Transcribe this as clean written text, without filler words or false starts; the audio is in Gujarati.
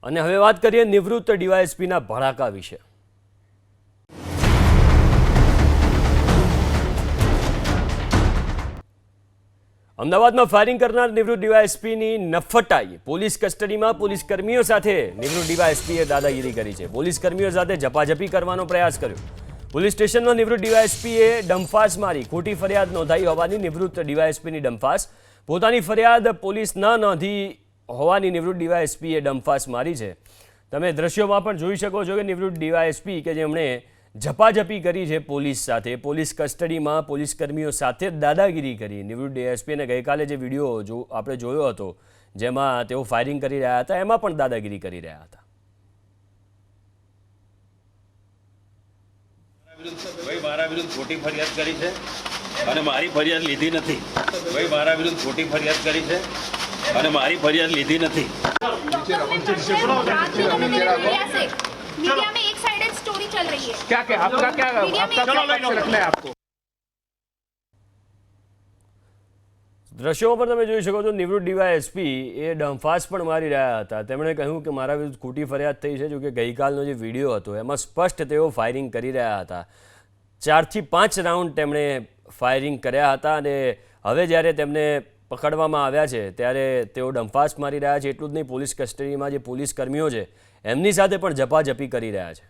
અને હવે વાત કરીએ નિવૃત્ત ડીવાયએસપીના ભડાકા વિશે। અમદાવાદમાં ફાયરિંગ કરનાર નિવૃત્ત ડીવાયએસપીની નફટાઈ। પોલીસ કસ્ટડીમાં પોલીસ કર્મીઓ સાથે નિવૃત્ત ડીવાયએસપીએ દાદાગીરી કરી છે। પોલીસ કર્મીઓ સાથે ઝપાઝપી કરવાનો પ્રયાસ કર્યો। પોલીસ સ્ટેશનમાં નિવૃત્ત ડીવાયએસપીએ ડંફાસ મારી। ખોટી ફરિયાદ નોંધાઈ હોવાની નિવૃત્ત ડીવાયએસપીની ડંફાસ। પોતાની ફરિયાદ પોલીસ ન નોંધી હોવાની નિવૃત્ત ડીવાયએસપીએ ડંફાસ મારી છે। તમે દ્રશ્યોમાં પણ જોઈ શકો છો કે નિવૃત્ત ડીવાયએસપી કે જેમણે ઝપાઝપી કરી છે પોલીસ સાથે, પોલીસ કસ્ટડીમાં પોલીસ કર્મીઓ સાથે દાદાગીરી કરી। નિવૃત્ત ડીવાયએસપીને ગઈકાલે જે વિડીયો આપણે જોયો હતો જેમાં તેઓ ફાયરિંગ કરી રહ્યા હતા એમાં પણ દાદાગીરી કરી રહ્યા હતા। ભાઈ મારા વિરુદ્ધ ખોટી ફરિયાદ કરી છે અને મારી ફરિયાદ લીધી નથી। ભાઈ મારા વિરુદ્ધ ખોટી ફરિયાદ કરી છે અને મારી ફરિયાદ લીધી નથી। मीडिया में एक साइडेड स्टोरी चल रही है। क्या आपका पक्ष रखना है आपको? દ્રશ્યો પર તમે જોઈ શકો છો નિવૃત્ત ડીવાયએસપી એ ડંફાસ પણ મારી રહ્યા હતા। તેમણે કહ્યું કે મારા વિરુદ્ધ ખોટી ફરિયાદ થઈ છે। જો કે ગઈકાલનો જે વિડીયો હતો એમાં સ્પષ્ટ તેઓ ફાયરિંગ કરી રહ્યા હતા। 4 થી 5 રાઉન્ડ તેમણે ફાયરિંગ કર્યા હતા અને હવે જ્યારે તેમને પકડવામાં આવ્યા છે ત્યારે તેઓ ડંફાસ મારી રહ્યા છે। એટલું જ નહીં, પોલીસ કસ્ટડીમાં જે પોલીસ કર્મીઓ છે એમની સાથે પણ ઝપાઝપી કરી રહ્યા છે।